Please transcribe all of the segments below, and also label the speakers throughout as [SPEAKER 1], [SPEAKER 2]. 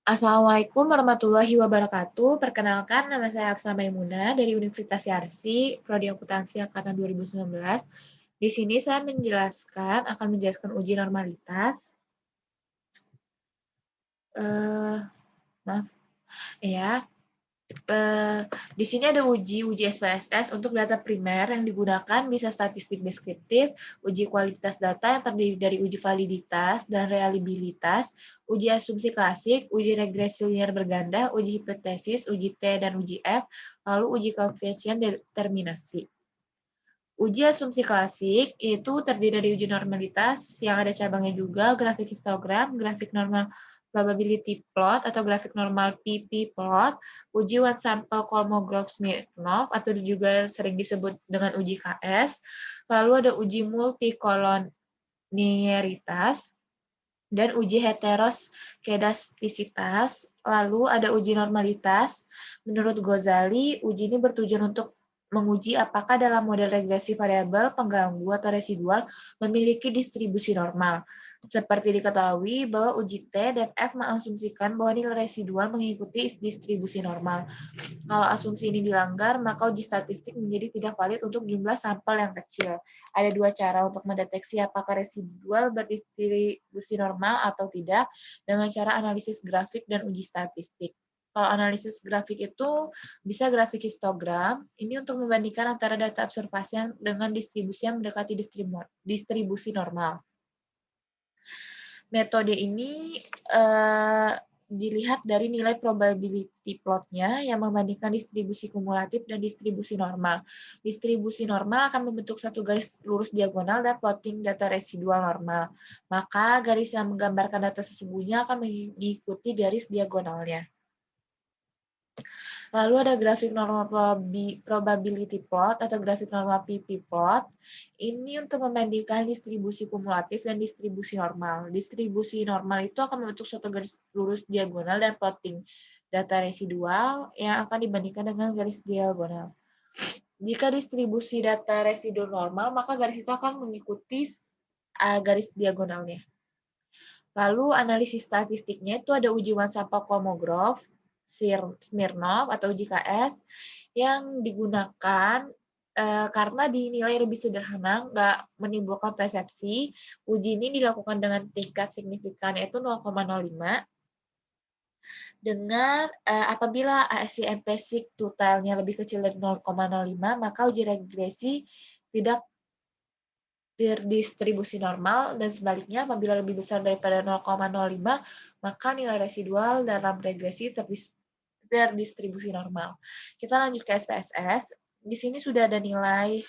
[SPEAKER 1] Assalamualaikum warahmatullahi wabarakatuh. Perkenalkan, nama saya Hafsah Maimuna dari Universitas Yarsi, Prodi Akuntansi Angkatan 2019. Di sini saya akan menjelaskan uji normalitas. Maaf, ya. Di sini ada uji SPSS untuk data primer yang digunakan bisa statistik deskriptif, uji kualitas data yang terdiri dari uji validitas dan reliabilitas, uji asumsi klasik, uji regresi linear berganda, uji hipotesis, uji T dan uji F, lalu uji koefisien determinasi. Uji asumsi klasik itu terdiri dari uji normalitas yang ada cabangnya juga, grafik histogram, grafik normal probability plot atau grafik normal PP plot, uji one sample Kolmogorov-Smirnov atau juga sering disebut dengan uji KS, lalu ada uji multikoloniaritas, dan uji heteroskedastisitas, lalu ada uji normalitas. Menurut Ghazali, uji ini bertujuan untuk menguji apakah dalam model regresi variabel, pengganggu, atau residual memiliki distribusi normal. Seperti diketahui bahwa uji T dan F mengasumsikan bahwa nilai residual mengikuti distribusi normal. Kalau asumsi ini dilanggar, maka uji statistik menjadi tidak valid untuk jumlah sampel yang kecil. Ada dua cara untuk mendeteksi apakah residual berdistribusi normal atau tidak, dengan cara analisis grafik dan uji statistik. Kalau analisis grafik itu bisa grafik histogram, ini untuk membandingkan antara data observasi dengan distribusi yang mendekati distribusi normal. Metode ini dilihat dari nilai probability plot-nya yang membandingkan distribusi kumulatif dan distribusi normal. Distribusi normal akan membentuk satu garis lurus diagonal dan plotting data residual normal. Maka garis yang menggambarkan data sesungguhnya akan mengikuti garis diagonalnya. Lalu ada grafik normal probability plot atau grafik normal PP plot. Ini untuk membandingkan distribusi kumulatif dan distribusi normal. Distribusi normal itu akan membentuk suatu garis lurus diagonal dan plotting data residual yang akan dibandingkan dengan garis diagonal. Jika distribusi data residu normal, maka garis itu akan mengikuti garis diagonalnya. Lalu analisis statistiknya itu ada uji one sample Kolmogorov, Smirnov atau uji KS yang digunakan karena dinilai lebih sederhana, nggak menimbulkan persepsi. Uji ini dilakukan dengan tingkat signifikan yaitu 0,05. Dengan apabila ASI MPSIC totalnya lebih kecil dari 0,05, maka uji regresi tidak terdistribusi normal, dan sebaliknya apabila lebih besar daripada 0,05, maka nilai residual dalam regresi terdistribusi normal. Kita lanjut ke SPSS. Di sini sudah ada nilai,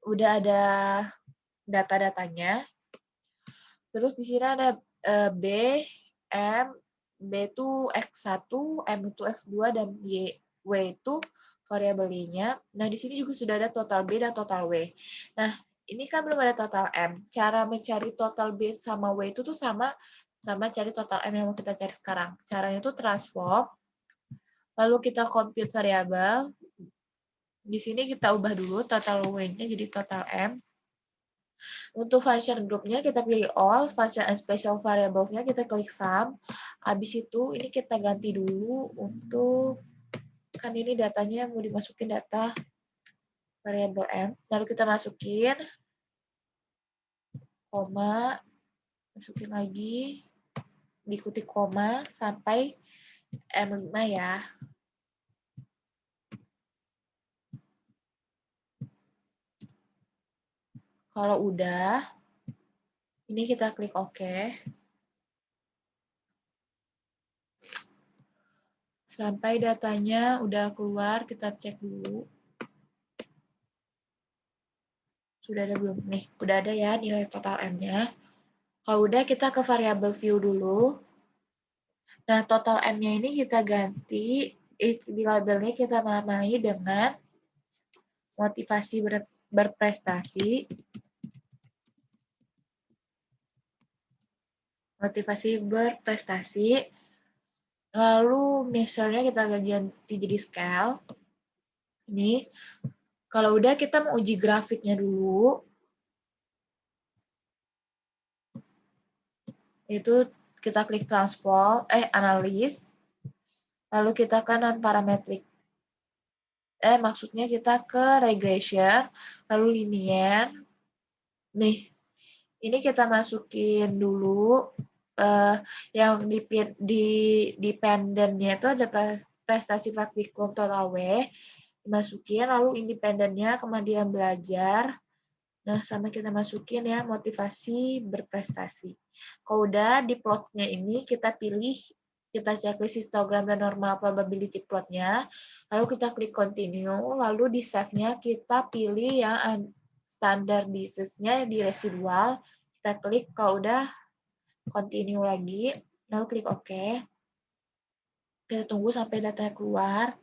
[SPEAKER 1] udah ada data-datanya. Terus di sini ada B, M, B itu X1, M itu X2, dan W itu variabel Y-nya. Nah, di sini juga sudah ada total B dan total W. Nah, ini kan belum ada total M. Cara mencari total B sama W itu tuh sama cari total M yang mau kita cari sekarang. Caranya itu transform, lalu kita compute variabel. Di sini kita ubah dulu total W-nya jadi total M. Untuk function groupnya kita pilih all, function and special variables-nya kita klik sum. Habis itu ini kita ganti dulu untuk, kan ini datanya mau dimasukin data variabel M. Lalu kita masukin, koma, masukin lagi, diikuti koma sampai M5 ya. Kalau udah, ini kita klik OK. Sampai datanya udah keluar, kita cek dulu. Sudah ada belum? Nih, udah ada ya nilai total M-nya. Kalau udah, kita ke variabel view dulu. Nah, total M-nya ini kita ganti, di labelnya kita namai dengan motivasi berprestasi. Motivasi berprestasi. Lalu measure-nya kita ganti jadi scale. Ini. Kalau udah, kita mau uji grafiknya dulu. Itu kita klik transform, analis, lalu kita ke non-parametric. Maksudnya kita ke regression, lalu linear. Nih, ini kita masukin dulu yang di dependennya itu ada prestasi praktikum total W, dimasukin, lalu independennya kemudian belajar. Nah, sama kita masukin ya motivasi berprestasi. Kalau udah di plotnya ini kita pilih, kita checklist histogram dan normal probability plotnya, lalu kita klik continue, lalu di save-nya kita pilih yang standar disease-nya di residual, kita klik, kalau udah continue lagi, lalu klik OK. Kita tunggu sampai datanya keluar.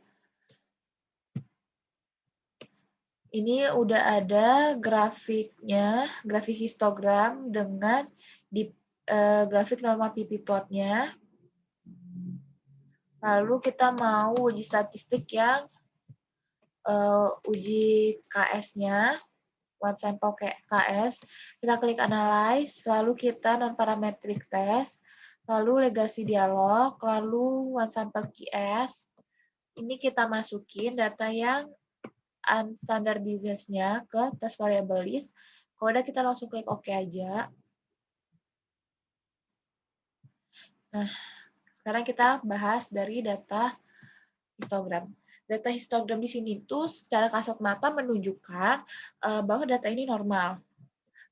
[SPEAKER 1] Ini udah ada grafiknya, grafik histogram dengan di grafik normal PP plotnya. Lalu kita mau uji statistik yang uji KS-nya, one sample KS. Kita klik analyze, lalu kita non-parametric test, lalu legasi dialog, lalu one sample QS. Ini kita masukin data yang unstandardized-nya ke test variable list. Kalau udah kita langsung klik OK aja. Nah, sekarang kita bahas dari data histogram. Data histogram di sini tuh secara kasat mata menunjukkan bahwa data ini normal.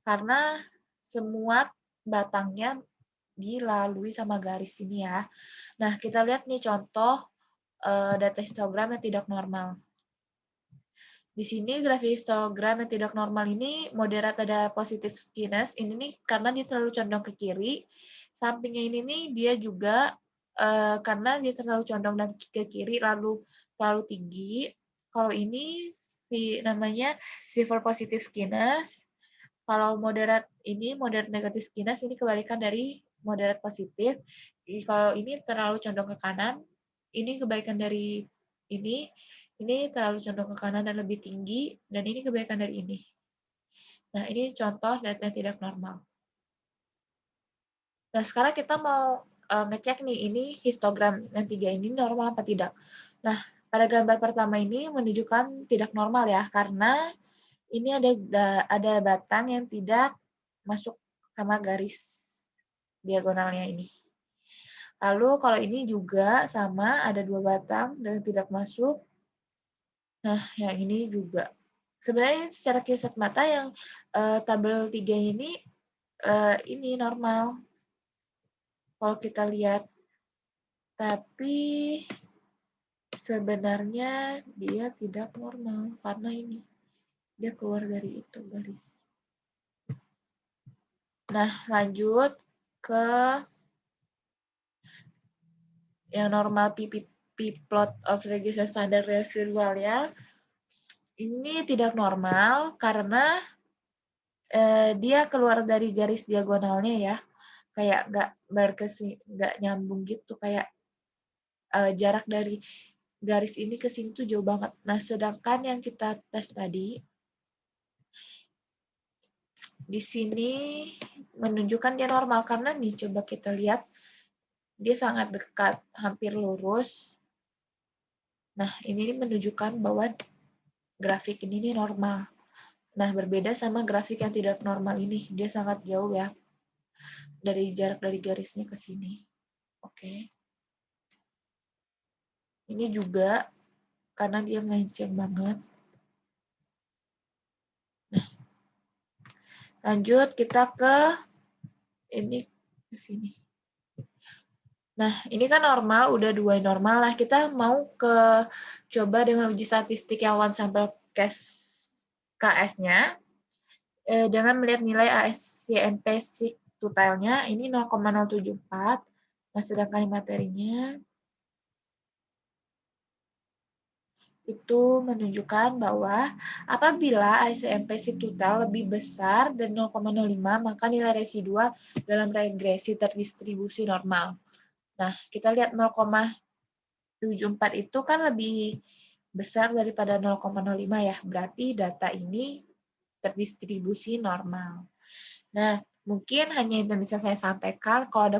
[SPEAKER 1] Karena semua batangnya dilalui sama garis ini ya. Nah, kita lihat nih contoh data histogram yang tidak normal. Di sini grafik histogram yang tidak normal ini moderat ada positif skewness. Ini nih karena dia terlalu condong ke kiri. Sampingnya ini nih dia juga karena dia terlalu condong dan ke kiri lalu terlalu tinggi. Kalau ini namanya severe positive skewness. Kalau moderat ini moderate negative skewness, ini kebalikan dari moderate positif. Kalau ini terlalu condong ke kanan, ini kebalikan dari ini terlalu condong ke kanan dan lebih tinggi, dan ini kebalikan dari ini. Nah, ini contoh data yang tidak normal. Nah, sekarang kita mau ngecek nih, ini histogram yang 3 ini normal apa tidak. Nah, pada gambar pertama ini menunjukkan tidak normal ya, karena ini ada batang yang tidak masuk sama garis diagonalnya ini. Lalu kalau ini juga sama, ada 2 batang dan tidak masuk. Nah, yang ini juga. Sebenarnya secara kasat mata yang tabel 3 ini normal. Kalau kita lihat. Tapi sebenarnya dia tidak normal karena ini. Dia keluar dari itu garis. Nah, lanjut ke yang normal PP plot of register standard residual ya. Ini tidak normal karena dia keluar dari garis diagonalnya ya. Kayak nggak nyambung gitu, kayak jarak dari garis ini ke sini tuh jauh banget. Nah, sedangkan yang kita tes tadi di sini menunjukkan dia normal karena nih coba kita lihat dia sangat dekat, hampir lurus. Nah, ini menunjukkan bahwa grafik ini normal. Nah, berbeda sama grafik yang tidak normal ini. Dia sangat jauh ya. Dari jarak dari garisnya ke sini. Oke. Ini juga karena dia melenceng banget. Nah, lanjut kita ke ini ke sini. Nah, ini kan normal, udah 2 normal lah. Kita mau coba dengan uji statistik yang one sample case KS-nya dengan melihat nilai ASCMP totalnya ini 0,074. Nah, sedangkan materinya itu menunjukkan bahwa apabila ASCMP total lebih besar dari 0,05, maka nilai residual dalam regresi terdistribusi normal. Nah, kita lihat 0,74 itu kan lebih besar daripada 0,05 ya. Berarti data ini terdistribusi normal. Nah, mungkin hanya itu yang bisa saya sampaikan. Kalau ada